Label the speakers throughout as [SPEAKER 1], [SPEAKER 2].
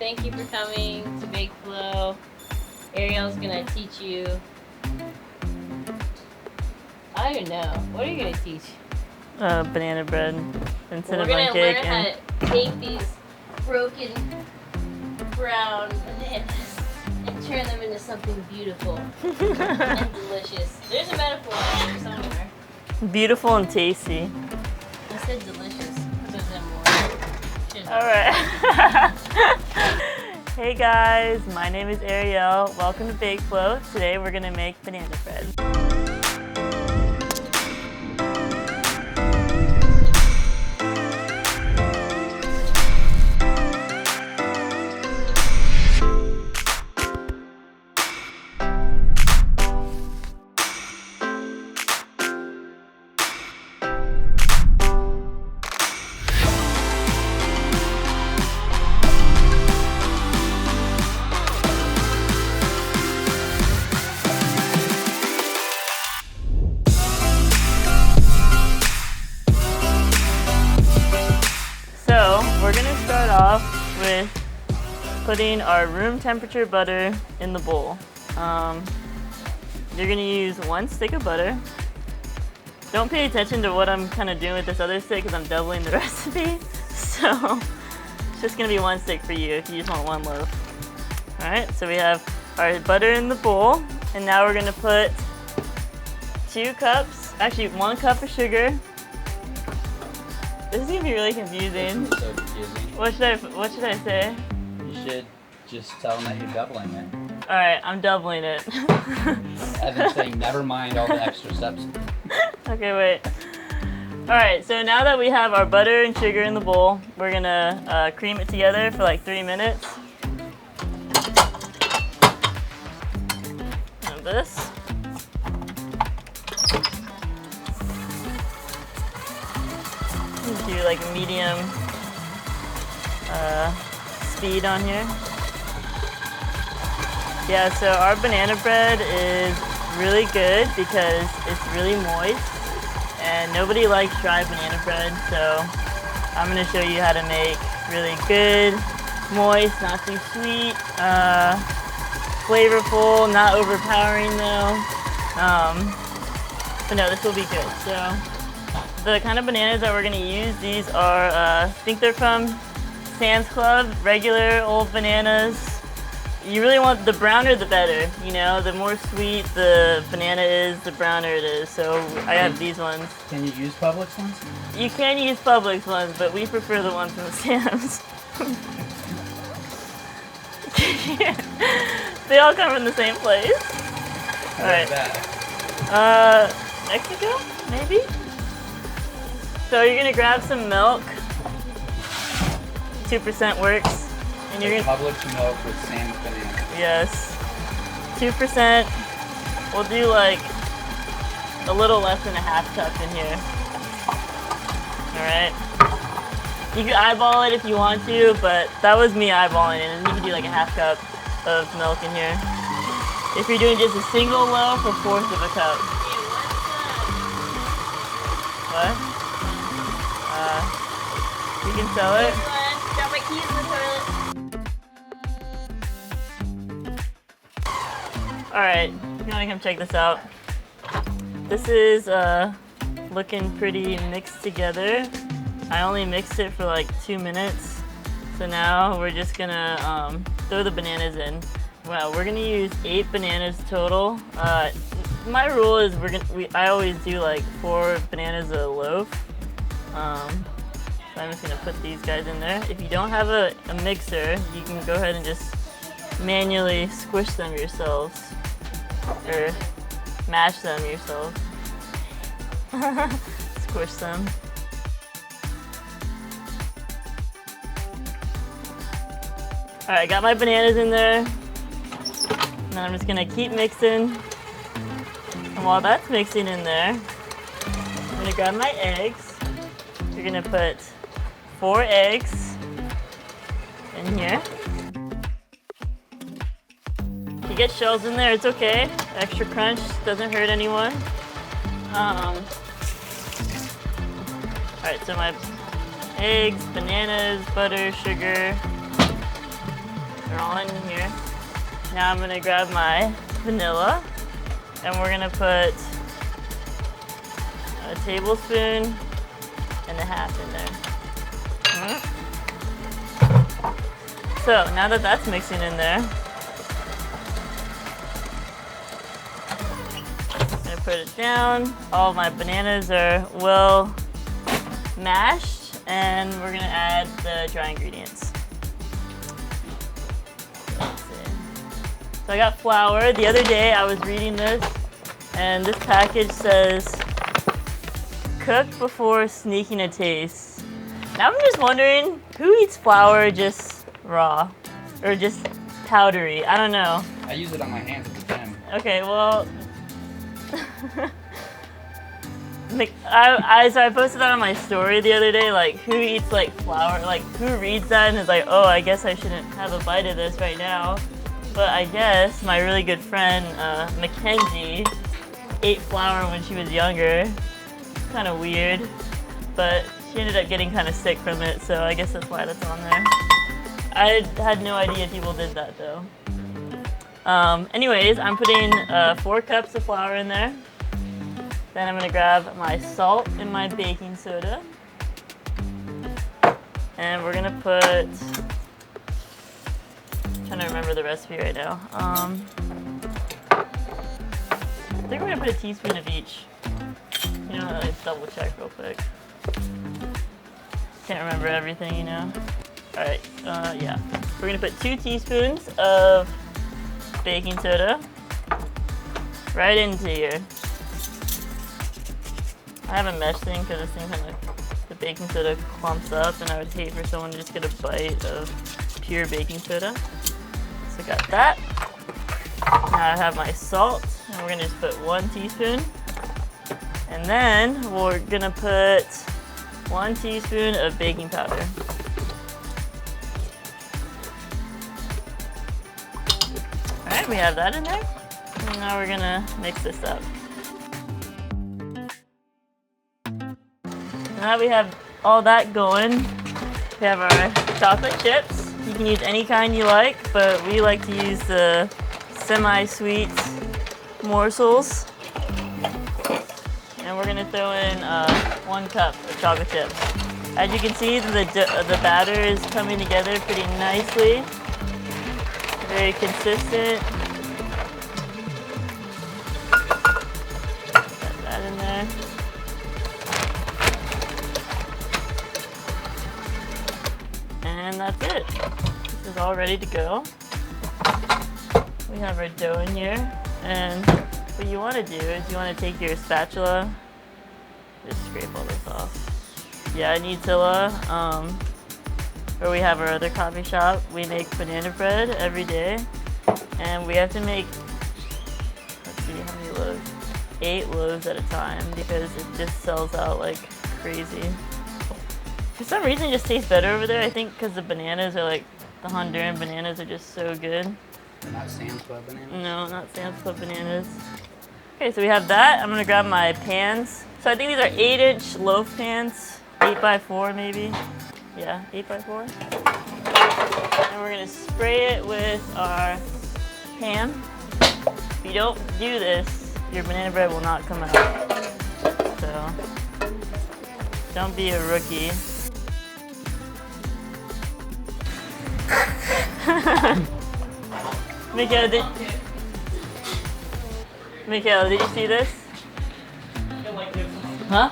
[SPEAKER 1] thank you for coming to Bake Flow. Ariel's gonna teach you. I don't even know. What are you gonna teach?
[SPEAKER 2] Banana bread and cinnamon cake.
[SPEAKER 1] We're gonna learn how to take these broken brown bananas and turn them into something beautiful and delicious. There's a metaphor in there somewhere.
[SPEAKER 2] Beautiful and tasty.
[SPEAKER 1] I said delicious.
[SPEAKER 2] Alright. Hey guys, my name is Ariel. Welcome to Bake Flow. Today we're gonna make banana bread. We're gonna start off with putting our room temperature butter in the bowl. You're gonna use 1 stick of butter. Don't pay attention to what I'm kind of doing with this other stick because I'm doubling the recipe. So it's just gonna be 1 stick for you if you just want 1 loaf. All right, so we have our butter in the bowl, and now we're gonna put 2 cups, actually 1 cup of sugar. This is gonna be really confusing.
[SPEAKER 3] This is so confusing.
[SPEAKER 2] What should I say?
[SPEAKER 3] You should just tell them that you're doubling it.
[SPEAKER 2] Alright, I'm doubling it.
[SPEAKER 3] As in saying, never mind all the extra steps.
[SPEAKER 2] Okay, wait. Alright, so now that we have our butter and sugar in the bowl, we're gonna cream it together for like 3 minutes. And this. Do like a medium speed on here. Yeah, so our banana bread is really good because it's really moist, and nobody likes dry banana bread, so I'm going to show you how to make really good, moist, not too sweet, flavorful, not overpowering though. But no, this will be good. So the kind of bananas that we're gonna use, these are, I think they're from Sam's Club, regular old bananas. You really want, the browner the better, you know? The more sweet the banana is, the browner it is. So I have these ones.
[SPEAKER 3] Can you use Publix ones?
[SPEAKER 2] You can use Publix ones, but we prefer the ones from Sam's. They all come from the same place. Alright. Mexico, maybe? So you're gonna grab some milk. 2% works. And you're gonna
[SPEAKER 3] Publix milk with Sam's bananas.
[SPEAKER 2] Yes. 2%. We'll do like a little less than a ½ cup in here. Alright. You can eyeball it if you want to, but that was me eyeballing it, and you can do like a ½ cup of milk in here. If you're doing just a single loaf, 1/4 of a cup. What? You can sell it.
[SPEAKER 1] Got my keys in the toilet.
[SPEAKER 2] Alright, you wanna come check this out? This is looking pretty mixed together. I only mixed it for like 2 minutes. So now we're just gonna throw the bananas in. Well, we're gonna use 8 bananas total. My rule is I always do like 4 bananas a loaf. So I'm just gonna put these guys in there. If you don't have a mixer, you can go ahead and just manually squish them yourselves. Or mash them yourselves. Squish them. Alright, I got my bananas in there. And then I'm just gonna keep mixing. And while that's mixing in there, I'm gonna grab my eggs. You're gonna put 4 eggs in here. If you get shells in there, it's okay. Extra crunch doesn't hurt anyone. Alright, so my eggs, bananas, butter, sugar. They're all in here. Now I'm gonna grab my vanilla and we're gonna put a tablespoon and a half in there. So now that that's mixing in there, I'm gonna put it down. All my bananas are well mashed, and we're gonna add the dry ingredients. Let's see. So I got flour. The other day I was reading this, and this package says, cook before sneaking a taste. Now I'm just wondering, who eats flour just raw? Or just powdery? I don't know.
[SPEAKER 3] I use it on my hands at the gym.
[SPEAKER 2] Okay, well... I posted that on my story the other day, like, who eats, like, flour? Like, who reads that and is like, oh, I guess I shouldn't have a bite of this right now. But I guess my really good friend, Mackenzie, ate flour when she was younger. Kind of weird, but she ended up getting kind of sick from it, so I guess that's why that's on there. I had no idea people did that though. Anyways, I'm putting 4 cups of flour in there. Then I'm gonna grab my salt and my baking soda. And we're gonna put, I'm trying to remember the recipe right now. I think we're gonna put a teaspoon of each. You know, let's double check real quick. Can't remember everything, you know. Alright, yeah. We're gonna put 2 teaspoons of baking soda right into here. I have a mesh thing because this thing kind of, the baking soda clumps up, and I would hate for someone to just get a bite of pure baking soda. So I got that. Now I have my salt, and we're gonna just put 1 teaspoon. And then we're gonna put 1 teaspoon of baking powder. Alright, we have that in there. And now we're gonna mix this up. Now we have all that going. We have our chocolate chips. You can use any kind you like, but we like to use the semi-sweet morsels. And we're gonna throw in 1 cup of chocolate chips. As you can see, the batter is coming together pretty nicely. Very consistent. Put that in there. And that's it. This is all ready to go. We have our dough in here, and what you want to do is you want to take your spatula, just scrape all this off. Yeah, I need Tilla. Where we have our other coffee shop, we make banana bread every day, and we have to make, let's see, how many loaves? 8 loaves at a time, because it just sells out like crazy. For some reason it just tastes better over there, I think because the bananas are like, the Honduran bananas are just so good.
[SPEAKER 3] They're not Sam's Club bananas?
[SPEAKER 2] No, not Sam's Club bananas. Okay, so we have that. I'm gonna grab my pans. So I think these are 8-inch loaf pans, 8x4 maybe. Yeah, 8x4. And we're gonna spray it with our ham. If you don't do this, your banana bread will not come out. So, don't be a rookie. Mikhail, did you see this?
[SPEAKER 4] Huh?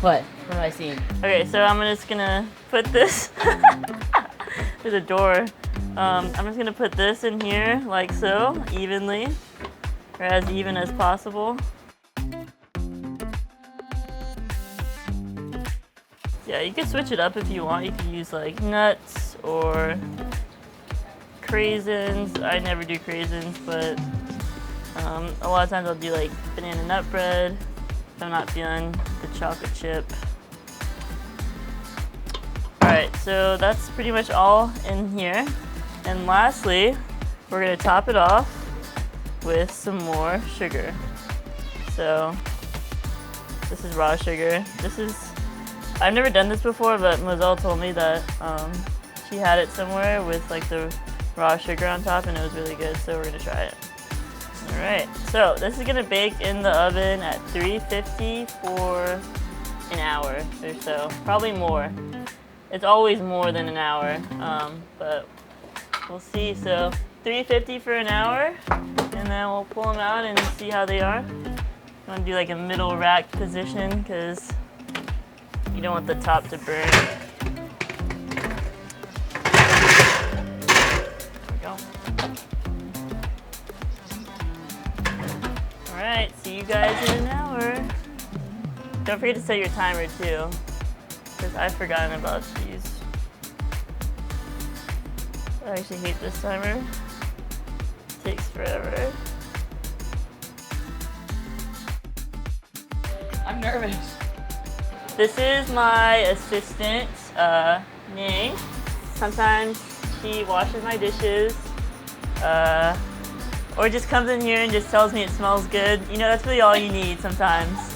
[SPEAKER 4] What? What have I seen?
[SPEAKER 2] Okay, so I'm just gonna put this. There's a door. I'm just gonna put this in here like so, evenly, or as even as possible. Yeah, you can switch it up if you want. You can use like nuts or craisins. I never do craisins, but a lot of times I'll do like banana nut bread if I'm not feeling the chocolate chip. Alright, so that's pretty much all in here. And lastly, we're gonna top it off with some more sugar. So this is raw sugar. I've never done this before, but Moselle told me that she had it somewhere with like the raw sugar on top, and it was really good, so we're gonna try it. Alright, so this is gonna bake in the oven at 350 for an hour or so. Probably more. It's always more than an hour, but we'll see. So 350 for an hour, and then we'll pull them out and see how they are. You want to do like a middle rack position because you don't want the top to burn. There we go. Alright, see you guys in an hour. Don't forget to set your timer too, because I've forgotten about these. I actually hate this timer. It takes forever.
[SPEAKER 4] I'm nervous.
[SPEAKER 2] This is my assistant, Ning. Sometimes she washes my dishes, or just comes in here and just tells me it smells good. You know, that's really all you need sometimes.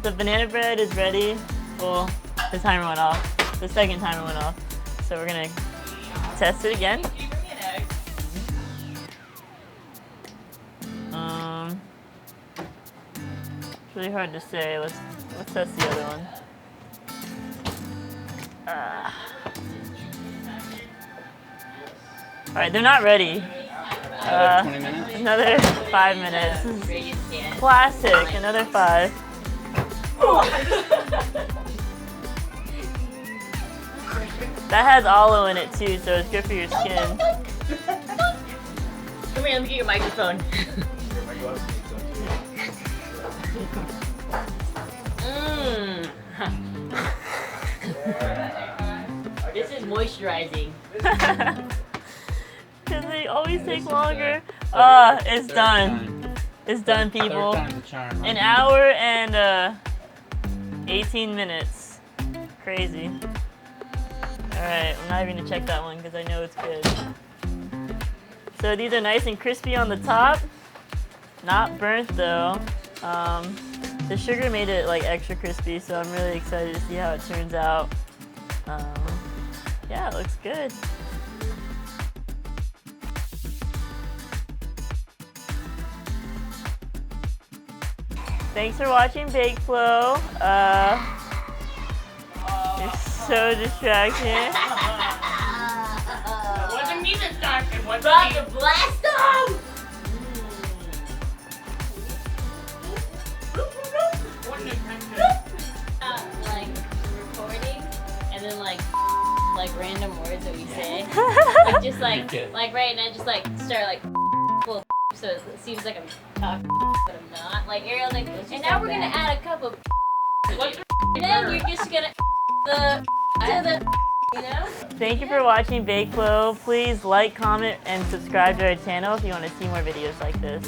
[SPEAKER 2] The banana bread is ready. Well, the timer went off. The second timer went off. So we're gonna test it again.
[SPEAKER 4] Can you bring me an egg?
[SPEAKER 2] It's really hard to say. Let's test the other one. All right, they're not ready.
[SPEAKER 3] Another 20 minutes?
[SPEAKER 2] Another 5 minutes. Classic. Another 5. That has aloe in it too, so it's good for your skin.
[SPEAKER 4] Come here, let me get your microphone. This is moisturizing.
[SPEAKER 2] Because they always take longer. It's done. It's done, people.
[SPEAKER 3] Third time's the charm, huh?
[SPEAKER 2] An hour and 18 minutes. Crazy. Alright, I'm not even gonna check that one because I know it's good. So these are nice and crispy on the top. Not burnt though. The sugar made it like extra crispy, so I'm really excited to see how it turns out. Yeah, it looks good. Thanks for watching Bake Flow. You're so distracting.
[SPEAKER 4] Wasn't me this time. It wasn't
[SPEAKER 1] About
[SPEAKER 4] me.
[SPEAKER 1] to blast them! Like recording and then like random words that we say. Like just like right now, just like start like full so it seems like I'm talking, but I'm not. Like Ariel's like, and now we're gonna add a cup of and then we're just gonna you know?
[SPEAKER 2] Thank you for watching Bake Flow. Please like, comment, and subscribe to our channel if you want to see more videos like this.